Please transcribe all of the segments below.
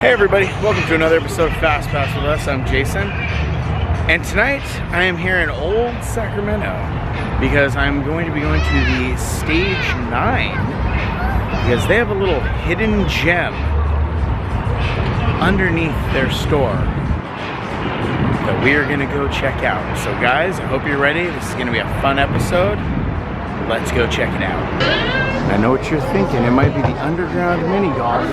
Hey everybody, welcome to another episode of Fastpass with us. I'm Jason, and tonight I am here in Old Sacramento because I'm going to be going to the Stage 9 because they have a little hidden gem underneath their store that we are going to go check out. So guys, I hope you're ready. This is going to be a fun episode. Let's go check it out. I know what you're thinking. It might be the underground mini golf.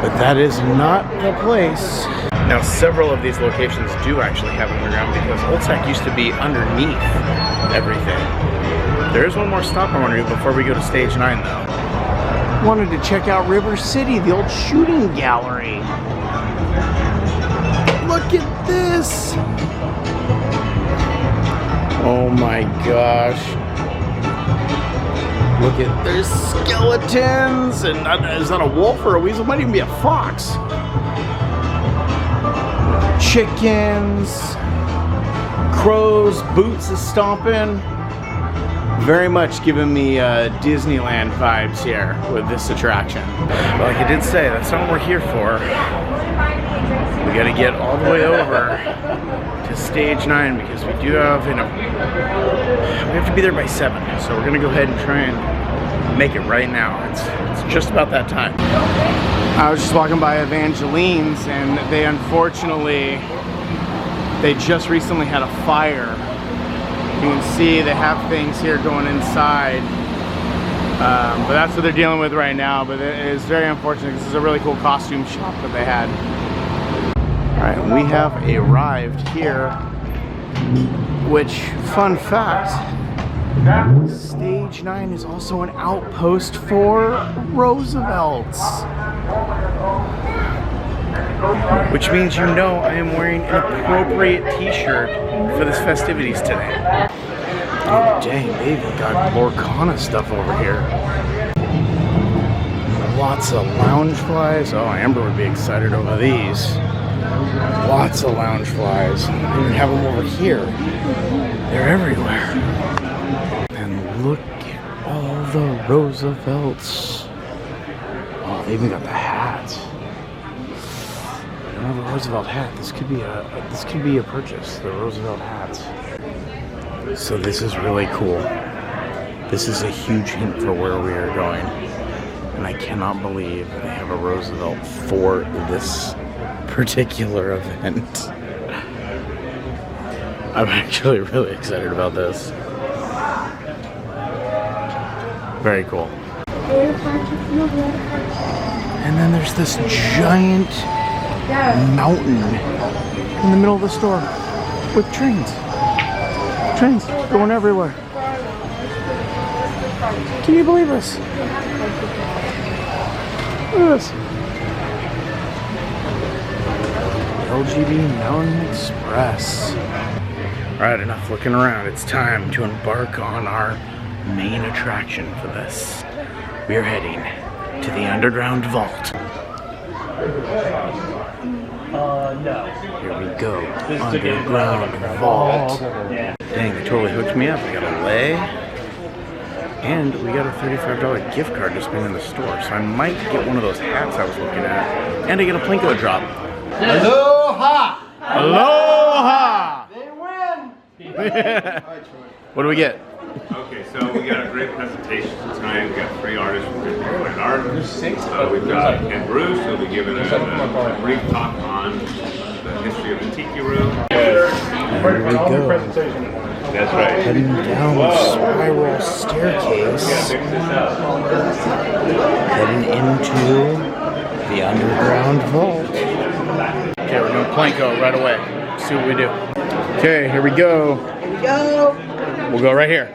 But that is not the place. Now, several of these locations do actually have underground because Old Sac used to be underneath everything. There is one more stop I want to do before we go to Stage 9 though. Wanted to check out River City, the old shooting gallery. Look at this! Oh my gosh. Look at, there's skeletons, and is that a wolf or a weasel? Might even be a fox. Chickens, crows, boots is stomping. Very much giving me Disneyland vibes here with this attraction. But like I did say, that's not what we're here for. We gotta get all the way over to Stage 9 because we do have, we have to be there by 7. So we're gonna go ahead and try and make it right now. It's just about that time. I was just walking by Evangeline's and they unfortunately, they just recently had a fire. You can see they have things here going inside. But that's what they're dealing with right now. But it is very unfortunate. This is a really cool costume shop that they had. Alright, we have arrived here, which, fun fact, Stage 9 is also an outpost for Roosevelt's. Which means you know I am wearing an appropriate t-shirt for this festivities today. Oh dang, they've got Lorcana stuff over here. Lots of lounge flies. Oh, Amber would be excited over these. Lots of lounge flies. They even have them over here. They're everywhere. And look at all the Roosevelts. Oh, they even got the hats. I don't have a Roosevelt hat. This could be a purchase. The Roosevelt hats. So this is really cool. This is a huge hint for where we are going. And I cannot believe they have a Roosevelt for this particular event. I'm actually really excited about this. Very cool. And then there's this giant mountain in the middle of the store with trains. Trains going everywhere. Can you believe this? Look at this. LGB Mountain Express. Alright, enough looking around. It's time to embark on our main attraction for this. We are heading to the underground vault. No. Here we go. Underground vault. Dang, they totally hooked me up. I got a lei. And we got a $35 gift card to spend in the store. So I might get one of those hats I was looking at. And I get a Plinko drop. Aloha! Aloha! They win! What do we get? Okay, so we got a great presentation tonight. We got 3 artists from different art. We've got Ken Bruce, who'll be giving a brief talk on the history of the Tiki room. There we go. That's right. Heading down the spiral staircase. Heading into the underground vault. Okay, we're doing Plinko right away. Let's see what we do. Okay, here we go. Here we go. We'll go right here.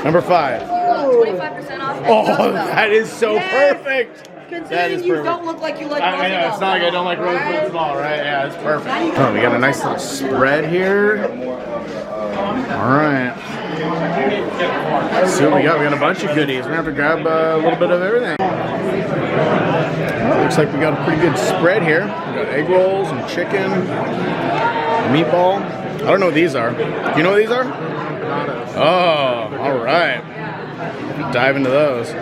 Number 5. 25% off. Oh, that is so perfect. That is Considering you perfect. don't look like you like I know, it's not like I don't like rose boots at all, right? Yeah, it's perfect. Oh, we got a nice little spread here. Alright. See what we got. We got a bunch of goodies. We're going to have to grab a little bit of everything. Well, looks like we got a pretty good spread here. We got egg rolls and chicken, meatball. I don't know what these are. Do you know what these are? Oh, alright. Dive into those.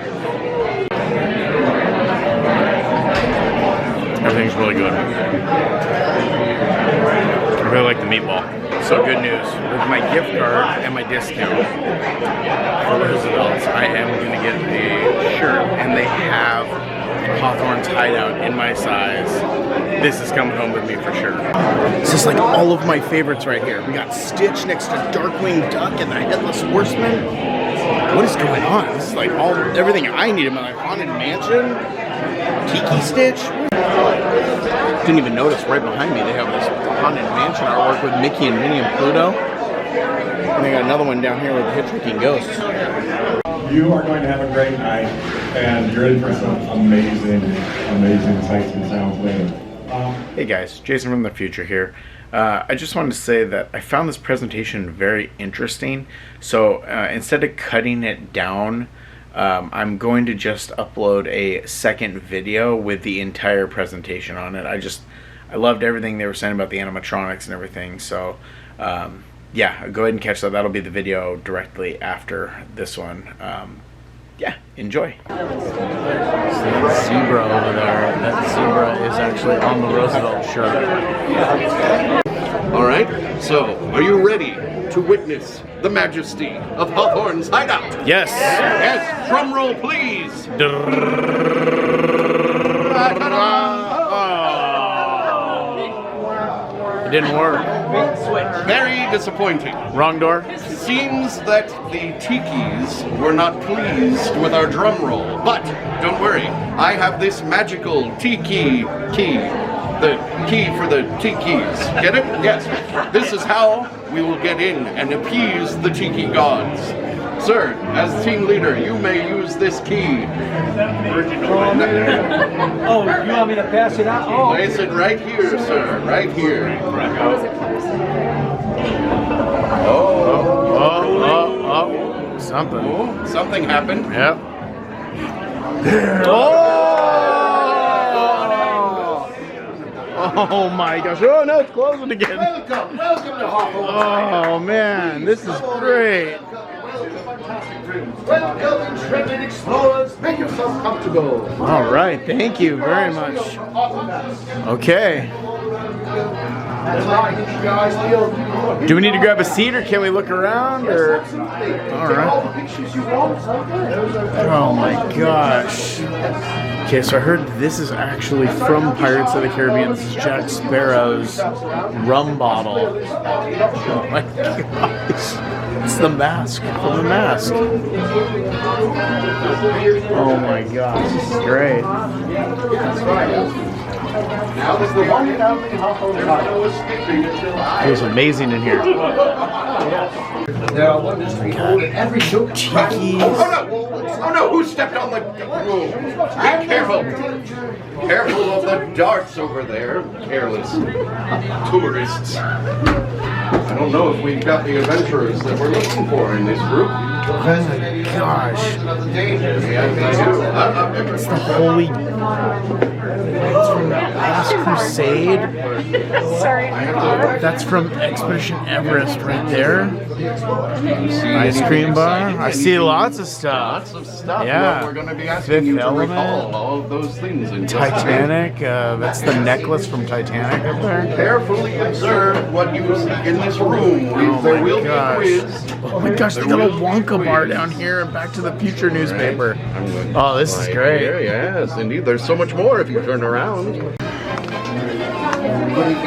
Everything's really good. I really like the meatball. So good news. With my gift card and my discount for Roosevelt's, I am going to get a shirt, and they have Hawthornes Hideout in my size. This is coming home with me for sure. This is like all of my favorites right here. We got Stitch next to Darkwing Duck and the Headless Horseman. What is going on? This is like everything I need in my life. Haunted Mansion, Tiki Stitch. Didn't even notice right behind me they have this Haunted Mansion artwork with Mickey and Minnie and Pluto. And they got another one down here with the Hitchhiking Ghosts. You are going to have a great night, and you're in for some amazing, amazing sights and sounds later. Hey guys, Jason from the future here. I just wanted to say that I found this presentation very interesting. So instead of cutting it down, I'm going to just upload a second video with the entire presentation on it. I loved everything they were saying about the animatronics and everything. So yeah, go ahead and catch that. That'll be the video directly after this one. Yeah, enjoy. That zebra over there, that zebra is actually on the Roosevelt shirt. All right, so are you ready to witness the majesty of Hawthorne's Hideout? Yes. Yes, drum roll please. It didn't work. Very disappointing. Wrong door. Seems that the Tikis were not pleased with our drum roll, but don't worry, I have this magical Tiki key. The key for the Tikis. Get it? Yes. This is how we will get in and appease the Tiki gods. Sir, as team leader, you may use this key. Oh, you want me to pass it out? Oh. Place it right here, sir. Right here. Oh. Something. Oh, something happened. Yep. Oh my gosh. Oh no, it's closing again. Welcome to Hawthorne. Oh man, this is great. Welcome, intrepid explorers. Make yourself comfortable. All right, thank you very much. Okay. That's right, you guys feel. Do we need to grab a seat, or can we look around? Or all right. All the pictures you want. Oh my gosh. Okay, so I heard this is actually from Pirates of the Caribbean. This is Jack Sparrow's rum bottle. Oh my gosh. It's the mask from the mask. Oh my gosh, this is great. That's right. Now this is the one and only Hawthorne Hideout. It was amazing in here. There are wonders to behold in every nook. Tikis. Oh no, who stepped on the... Whoa. Be careful. Careful of the darts over there. Careless tourists. I don't know if we've got the adventurers that we're looking for in this group. Gosh. It's The holy... It's from the Last Crusade. Sorry. That's from Expedition Everest right there. Ice cream bar. I see lots of stuff. Lots of stuff. Yeah. Well, we're going to be asking Fifth you to Element. recall all of those things. In just a minute. Titanic. That's the necklace from Titanic up there. Carefully observe what you see in this room. There will be a quiz. Oh my gosh, they got a Wonka bar down here and Back to the Future newspaper. Oh, this is great. Yes, indeed. There's so much more if you turn around.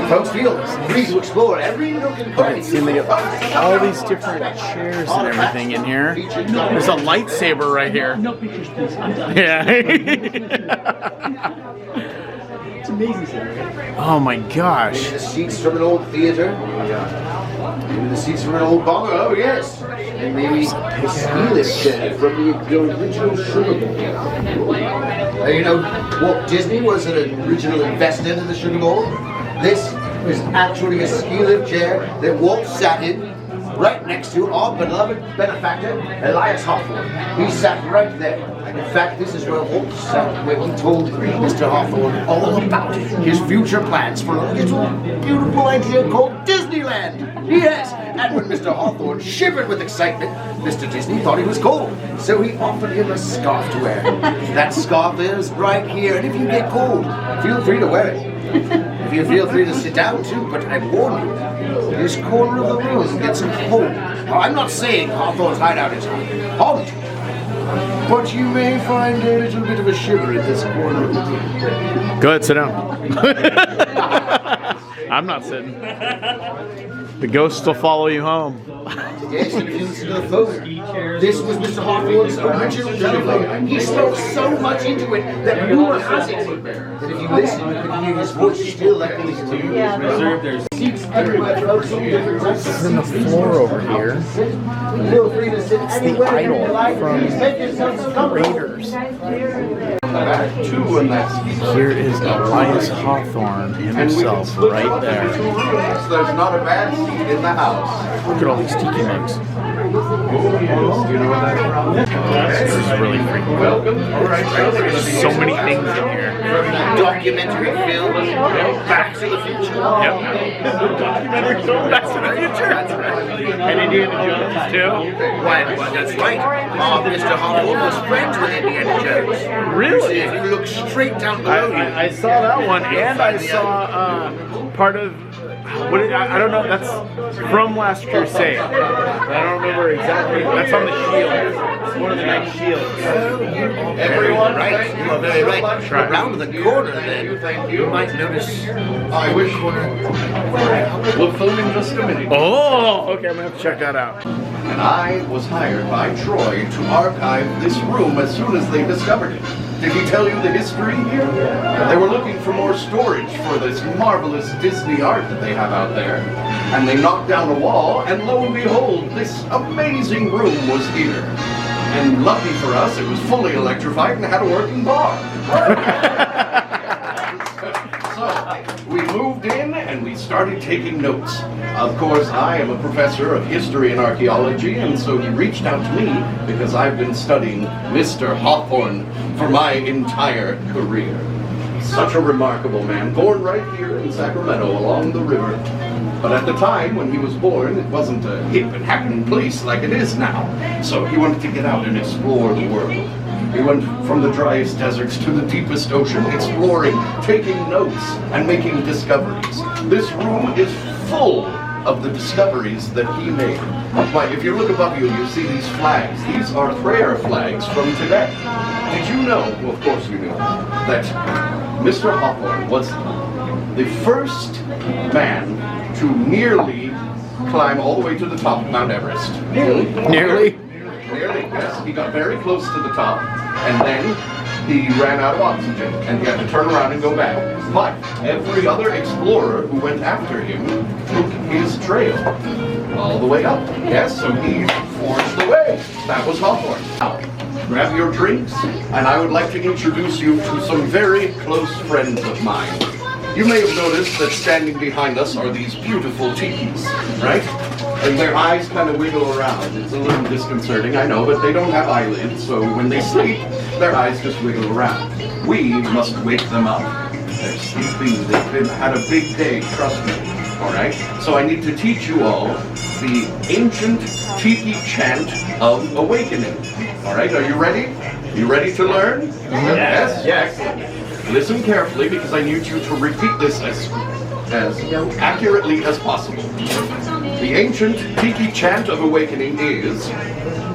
Folks, feel free to explore every nook and cranny. See, they got all these different chairs and everything in here. There's a lightsaber right here. No pictures, please. Yeah. It's amazing, sir. Oh my gosh. The seats from an old theater. Maybe the seats from an old bomber. Oh, yes. And maybe the ski lift chair from the original Sugar Bowl. You know, Walt Disney was an original investor in the Sugar Bowl. This was actually a ski lift chair that Walt sat in right next to our beloved benefactor, Elias Hawthorne. He sat right there. In fact, this is where Old sat, where he told Mr. Hawthorne all about his future plans for a little beautiful idea called Disneyland. Yes, and when Mr. Hawthorne shivered with excitement, Mr. Disney thought he was cold, so he offered him a scarf to wear. That scarf is right here, and if you get cold, feel free to wear it. If you feel free to sit down too, but I warn you, this corner of the room gets cold. Now, I'm not saying Hawthorne's Hideout is haunted, but you may find a little bit of a shiver in this corner of the room. Go ahead, sit down. I'm not sitting. The ghosts will follow you home. Yes, if you listen to the phone. This was Mr. Hawthorne's original telephone. He spoke so much into it that rumor has it that if you listen, you can hear his voice still echoing to you. There's seats everywhere, folks. This is in the floor over here. Feel free to sit anywhere you idol like. from Make yourselves comfortable. Raiders. Two, and that's Here is Elias Hawthorne himself right there. There's not a bad seat in the house. Look at all these tiki mugs. Do you know what that's from? This is really freaking cool. There's so many things in here. Documentary film, Back to the Future. Yep. Documentary film Back to the Future. And Indiana Jones too. Why, well, that's right. Mr. Hawthorne was friends with Indiana Jones. Really? If you look straight down below you. I saw that one, and I saw part of. I don't know. That's from Last Crusade. I don't remember exactly. That's on the shield. It's one of the nice shields. Everyone, right? You are very right. Right. Around the corner, then, Thank you you. might notice. I wish. We'll film in just a minute. Oh, okay. I'm gonna have to check that out. And I was hired by Troy to archive this room as soon as they discovered it. Did he tell you the history here? They were looking for more storage for this marvelous Disney art that they have out there. And they knocked down a wall, and lo and behold, this amazing room was here. And lucky for us, it was fully electrified and had a working bar. So, we moved in and we started taking notes. Of course, I am a professor of history and archaeology, and so he reached out to me because I've been studying Mr. Hawthorne for my entire career. Such a remarkable man, born right here in Sacramento along the river. But at the time when he was born, it wasn't a hip and happening place like it is now. So he wanted to get out and explore the world. He went from the driest deserts to the deepest ocean, exploring, taking notes, and making discoveries. This room is full of the discoveries that he made. Like, if you look above you, you see these flags. These are prayer flags from Tibet. Did you know, well, of course you knew, that Mr. Hawthorne was the first man to nearly climb all the way to the top of Mount Everest? Nearly. Nearly. Nearly, yes. He got very close to the top, and then he ran out of oxygen, and he had to turn around and go back. But every other explorer who went after him took his trail all the way up. Yes, so he forged the way. That was Hawthorne. Now, grab your drinks, and I would like to introduce you to some very close friends of mine. You may have noticed that standing behind us are these beautiful tikis, right? And their eyes kind of wiggle around. It's a little disconcerting, I know, but they don't have eyelids, so when they sleep, their eyes just wiggle around. We must wake them up. They're sleeping, they've had a big day, trust me, all right? So I need to teach you all the ancient Tiki chant of awakening, all right? Are you ready? You ready to learn? Yes? Yes. Listen carefully, because I need you to repeat this as accurately as possible. The ancient Tiki chant of awakening is,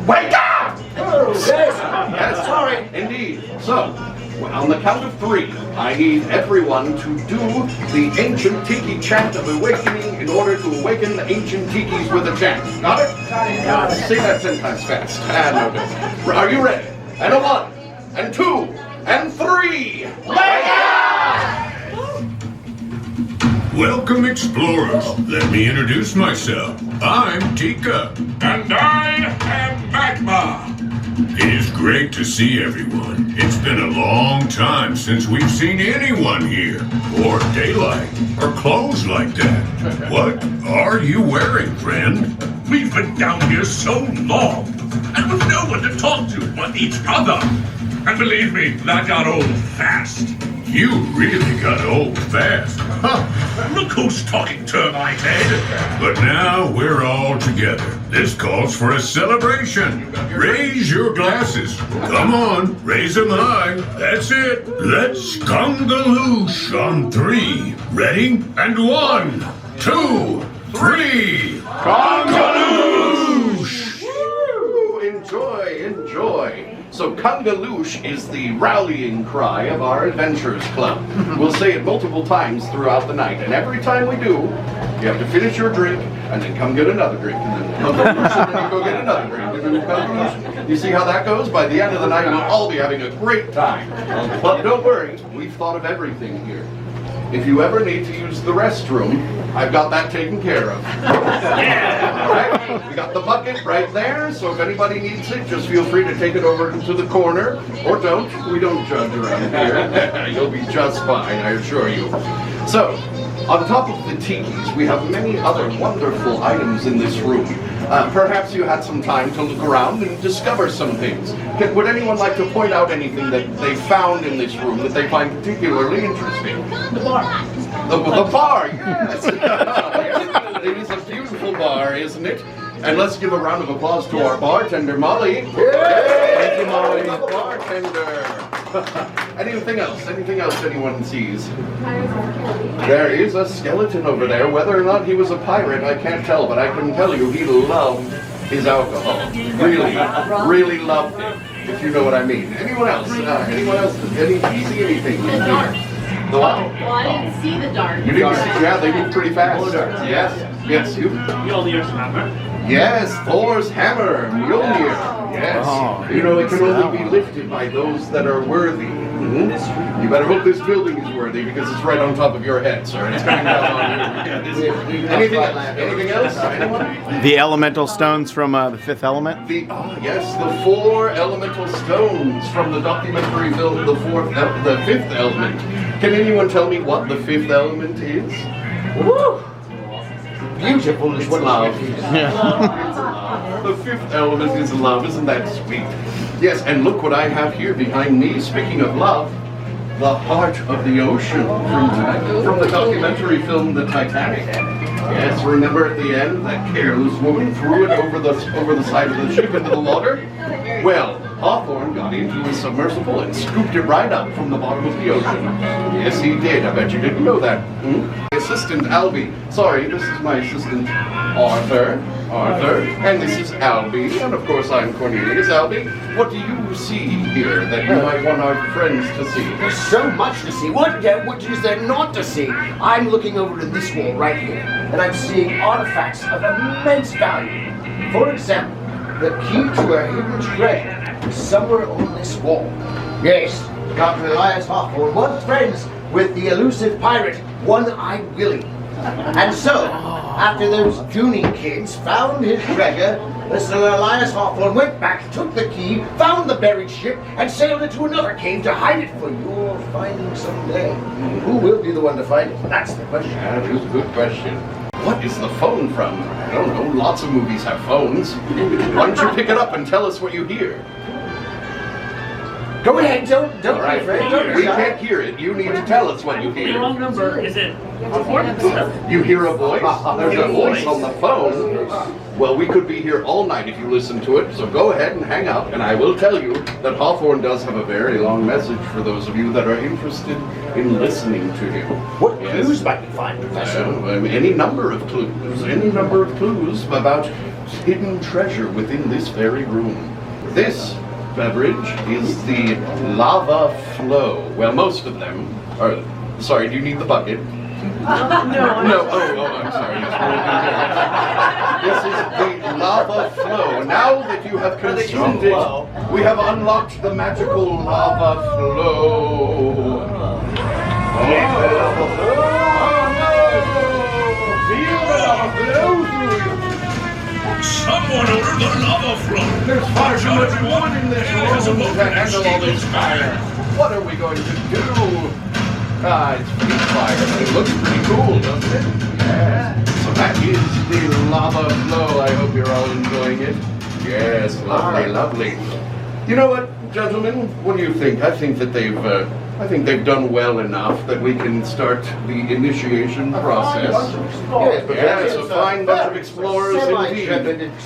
wake up! Yes, sorry, indeed. So, on the count of 3, I need everyone to do the ancient Tiki chant of awakening in order to awaken the ancient Tikis with a chant. Got it? Say that 10 times fast. And okay. Are you ready? And a 1, and 2, and 3. Wake up! Welcome, explorers. Let me introduce myself. I'm Tika. And I am Magma. It is great to see everyone. It's been a long time since we've seen anyone here, or daylight, or clothes like that. What are you wearing, friend? We've been down here so long, and with no one to talk to but each other. And believe me, that got old fast. You really got old fast. Look who's talking, Termite Head. But now we're all together. This calls for a celebration. Raise your glasses. Come on, raise them high. That's it. Let's congaloosh on 3. Ready? And 1, 2, 3. Congaloosh! Woo! Enjoy, enjoy. So Congaloosh is the rallying cry of our Adventurers Club. We'll say it multiple times throughout the night, and every time we do, you have to finish your drink, and then come get another drink, and then Congaloosh, and then you go get another drink, and then Congaloosh. You see how that goes? By the end of the night, we'll all be having a great time. But don't worry, we've thought of everything here. If you ever need to use the restroom, I've got that taken care of. Yeah! All right? We got the bucket right there, so if anybody needs it, just feel free to take it over to the corner, or don't. We don't judge around here. You'll be just fine, I assure you. So, on top of the tikis, we have many other wonderful items in this room. Perhaps you had some time to look around and discover some things. Would anyone like to point out anything that they found in this room that they find particularly interesting? The bar. The bar, yes. It is a beautiful bar, isn't it? And let's give a round of applause to our bartender, Molly. Thank you, Molly. Bartender. Anything else? Anything else anyone sees? There is a skeleton over there. Whether or not he was a pirate, I can't tell, but I can tell you he loved his alcohol. Really, really loved it, if you know what I mean. Anyone else? Anyone else? See anything? The dart. The what? Well, I didn't see the dart. You didn't see? Yeah, they move pretty fast. Yes. Yes, you? Mjolnir's hammer. Yes, Thor's hammer, Mjolnir. Yes. Oh, You know, it can only be lifted by those that are worthy. You better hope this building is worthy because it's right on top of your head, sir. It's coming down on you. Anything else? Anything else? Anyone? The elemental stones from the Fifth Element. Yes, the 4 elemental stones from the documentary film, the Fifth Element. Can anyone tell me what the 5th element is? Woo! Beautiful is what love is. The 5th element is love, isn't that sweet? Yes, and look what I have here behind me. Speaking of love, the heart of the ocean from the documentary film The Titanic. Yes, remember at the end that careless woman threw it over the side of the ship into the water? Well, Hawthorne got into his submersible and scooped it right up from the bottom of the ocean. Yes, he did. I bet you didn't know that. Assistant Albie. Sorry, this is my assistant Arthur. And this is Albie. And of course I'm Cornelius. Albie, what do you see here that you might want our friends to see? There's so much to see. What is there not to see? I'm looking over to this wall right here, and I'm seeing artifacts of immense value. For example, the key to a hidden treasure is somewhere on this wall. Yes, Dr. Elias Hawthorne was friends with the elusive pirate, One-Eyed Willie. And so, after those Junie kids found his treasure, Mr. Elias Hawthorne went back, took the key, found the buried ship, and sailed into another cave to hide it for your finding someday. Who will be the one to find it? That's the question. That is a good question. What is the phone from? I don't know. Lots of movies have phones. Why don't you pick it up and tell us what you hear? Go ahead, don't be Alright, afraid. Don't we be shy. can't hear it. You need to tell us what you The hear. wrong number. Is it Hawthorne? You hear a voice? There's a voice on the phone. Well, we could be here all night if you listen to it, so go ahead and hang up, and I will tell you that Hawthorne does have a very long message for those of you that are interested in listening to him. What clues might we find, Professor? Any number of clues about hidden treasure within this very room. This beverage is the lava flow. Well, most of them are. Sorry, do you need the bucket? No. I'm sorry. This is the lava flow. Now that you have consumed it, we have unlocked the magical lava flow. Someone ordered the lava flow. There's far too much wood in this room to handle all this fire. What are we going to do? It's pretty fire. It looks pretty cool, doesn't it? Yes. So that is the lava flow. I hope you're all enjoying it. Yes, lovely, lovely. You know what, gentlemen? What do you think? I think that they've done well enough that we can start the initiation process. Yes, a fine bunch of explorers indeed.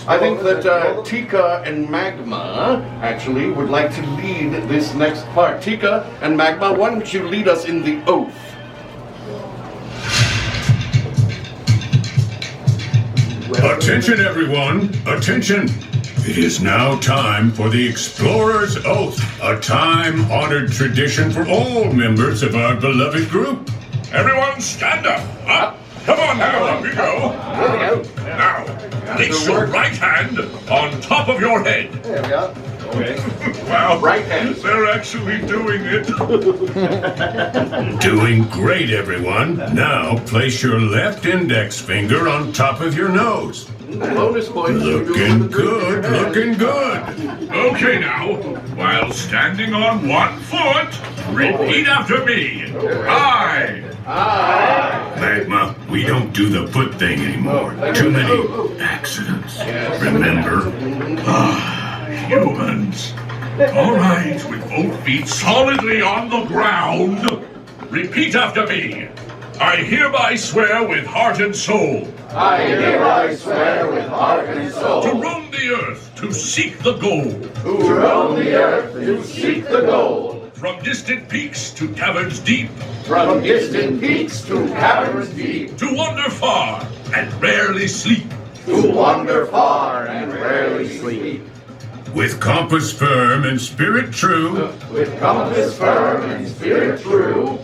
I think that Tika and Magma actually would like to lead this next part. Tika and Magma, why don't you lead us in the oath? Attention, everyone! Attention! It is now time for the Explorer's Oath, a time-honored tradition for all members of our beloved group. Everyone stand up! Up! Come on now, up we go! Now, place your right hand on top of your head. There we go. Okay. Wow, Right hand. they're actually doing it. Doing great, everyone. Now, place your left index finger on top of your nose. Bonus points. Looking good, looking good. Okay now, while standing on one foot, repeat after me. I. Magma, we don't do the foot thing anymore. Too many accidents. Remember? Humans. All right, with both feet solidly on the ground. Repeat after me. I hereby swear with heart and soul. I hereby swear with heart and soul. To roam the earth, to seek the gold. To roam the earth, to seek the gold. From distant peaks to caverns deep. From distant peaks to caverns deep. To wander far and rarely sleep. To wander far and rarely sleep. With compass firm and spirit true. With compass firm and spirit true.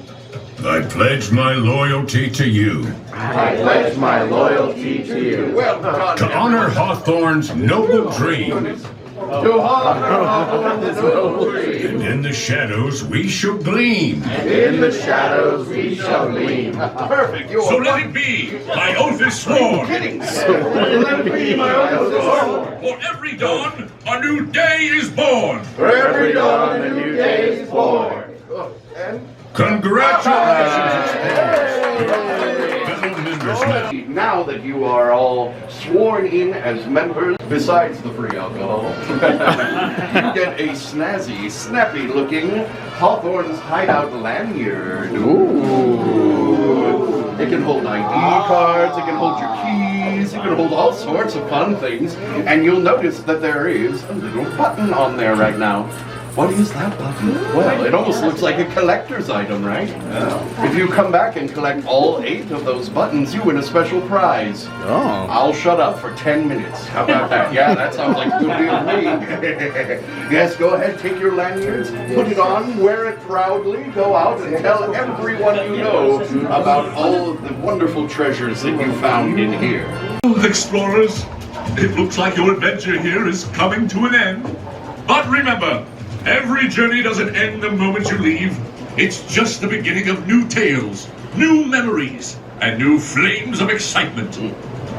I pledge my loyalty to you. I pledge my loyalty to you. Well done. To honor Hawthorne's noble dream. To honor Hawthorne's noble dream. And in the shadows we shall gleam. In the shadows we shall gleam. Perfect. You So are let it be. My oath is sworn. kidding. Let it be my oath is sworn. For every dawn, a new day is born. For every dawn a new day is born. And Congratulations, fellow members now. now that you are all sworn in as members, besides the free alcohol, you get a snazzy, snappy-looking Hawthornes Hideout lanyard. Ooh. It can hold ID cards, it can hold your keys, it can hold all sorts of fun things. And you'll notice that there is a little button on there right now. What is that button? Well, it almost looks like a collector's item, right? If you come back and collect all 8 of those buttons, you win a special prize. Oh. I'll shut up for 10 minutes. How about that? Yeah, that sounds like a good deal to me. Yes, go ahead, take your lanyards, put it on, wear it proudly, go out and tell everyone you know about all of the wonderful treasures that you found in here. Explorers, it looks like your adventure here is coming to an end. But remember, every journey doesn't end the moment you leave. It's just the beginning of new tales, new memories, and new flames of excitement.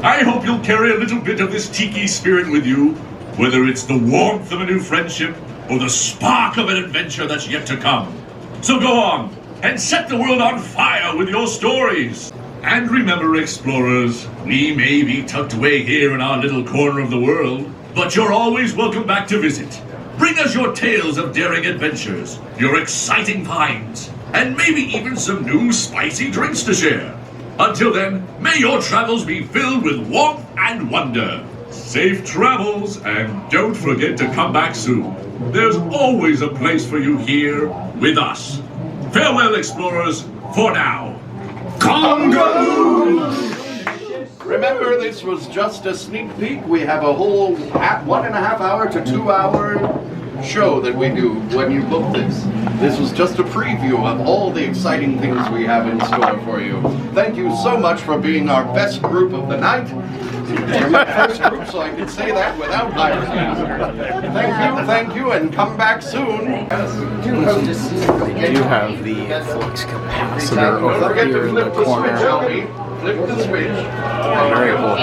I hope you'll carry a little bit of this Tiki spirit with you, whether it's the warmth of a new friendship or the spark of an adventure that's yet to come. So go on and set the world on fire with your stories. And remember, explorers, we may be tucked away here in our little corner of the world, but you're always welcome back to visit. Bring us your tales of daring adventures, your exciting finds, and maybe even some new spicy drinks to share. Until then, may your travels be filled with warmth and wonder. Safe travels, and don't forget to come back soon. There's always a place for you here with us. Farewell, explorers, for now. Congo! Remember, this was just a sneak peek. We have a whole 1.5 hour to 2 hour show that we do when you book this. This was just a preview of all the exciting things we have in store for you. Thank you so much for being our best group of the night. You're my first group, so I can say that without irony. Thank you, and come back soon. We do have the flux capacitor Don't over forget here to in the flip the switch, corner. Albie. Flip the switch. Very cool.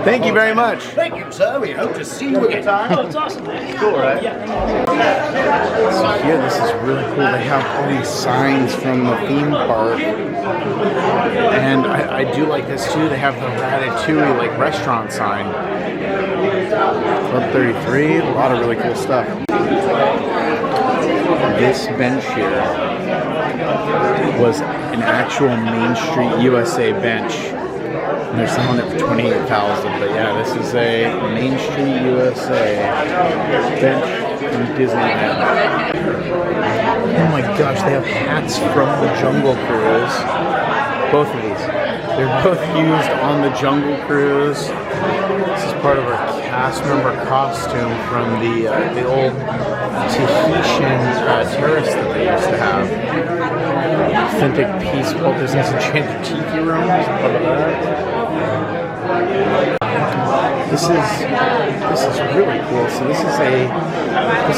Thank you very much. Thank you, sir. We hope to see you again. Oh, it's awesome. Cool, right? So here, this is really cool. They have all these signs from the theme park. And I do like this too. They have the Ratatouille like restaurant sign. Club 33, a lot of really cool stuff. This bench here was an actual Main Street USA bench. And they're selling it for $28,000. But yeah, this is a Main Street USA bench from Disneyland. Oh my gosh, they have hats from the Jungle Cruise. Both of these. They're both used on the Jungle Cruise. This is part of our cast member costume from the old Tahitian terrace that they used to have. Authentic piece of Walt Disney's Enchanted Tiki room. Part of that. This is really cool. So this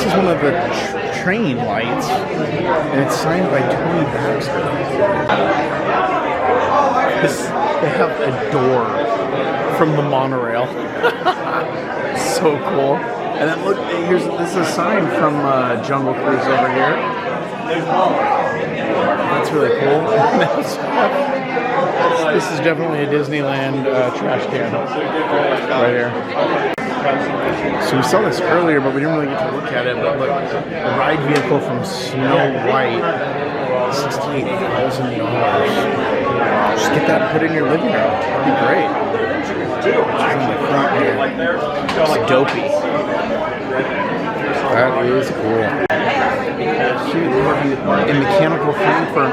is one of the train lights, and it's signed by Tony Baxter. They have a door from the monorail. So cool. And then look, this is a sign from Jungle Cruise over here. That's really cool. This is definitely a Disneyland trash can right here. So we saw this earlier, but we didn't really get to look at it. But look, the ride vehicle from Snow White, $68,000. Just get that and put it in your living room. That'd be great. It's in the front here. It's dopey. That is cool. A mechanical thing for an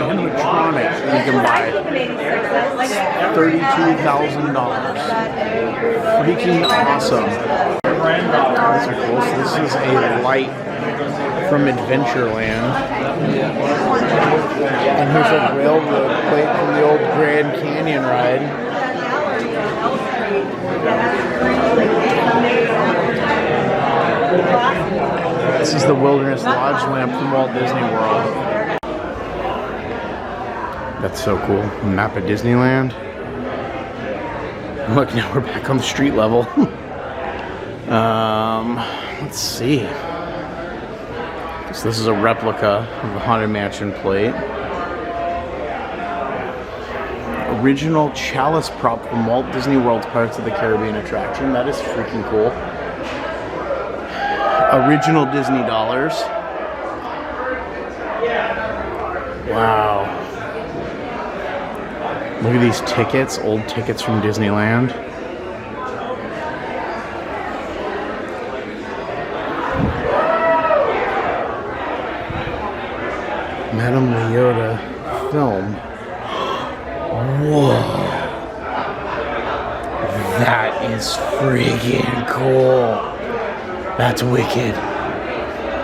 animatronic you can buy. $32,000. Freaking awesome. These are cool. So this is a light from Adventureland. And here's a railroad plate from the old Grand Canyon ride. This is the Wilderness Lodge lamp from Walt Disney World. That's so cool. A map of Disneyland. Look, now we're back on the street level. Let's see. So this is a replica of the Haunted Mansion plate. Original chalice prop from Walt Disney World's Pirates of the Caribbean attraction. That is freaking cool. Original Disney dollars. Wow. Look at these tickets, old tickets from Disneyland. Madame Leota film. Whoa. That is freaking cool. That's wicked.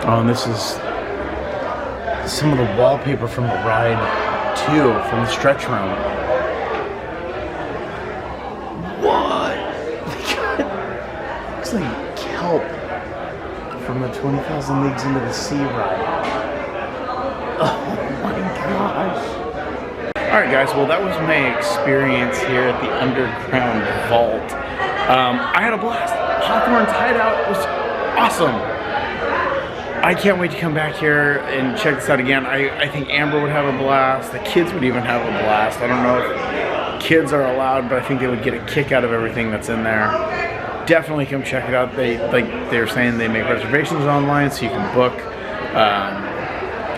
Oh, and this is some of the wallpaper from the ride too, from the stretch room. What? Looks like kelp from the 20,000 Leagues Into the Sea ride. Oh my gosh. Alright guys, well that was my experience here at the underground vault. I had a blast. Hawthornes Hideout was awesome. I can't wait to come back here and check this out again. I think Amber would have a blast. The kids would even have a blast. I don't know if kids are allowed, but I think they would get a kick out of everything that's in there. Definitely come check it out. They were saying they make reservations online, so you can book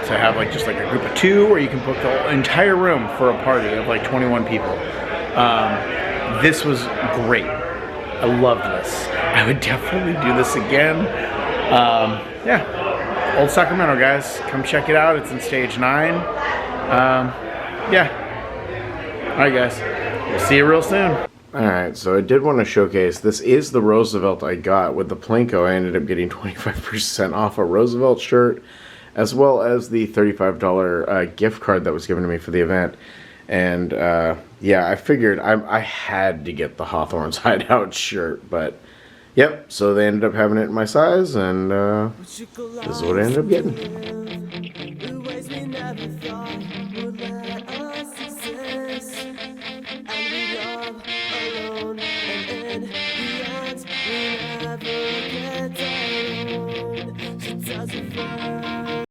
to have just like a group of 2, or you can book the entire room for a party of like 21 people. This was great. I loved this. I would definitely do this again. Yeah, Old Sacramento, guys. Come check it out. It's in stage 9. Yeah. All right, guys. We'll see you real soon. All right, so I did want to showcase. This is the Roosevelt I got with the Plinko. I ended up getting 25% off a Roosevelt shirt, as well as the $35 gift card that was given to me for the event. And yeah, I figured I had to get the Hawthornes Hideout shirt, but yep, so they ended up having it in my size, and this is what I ended up getting.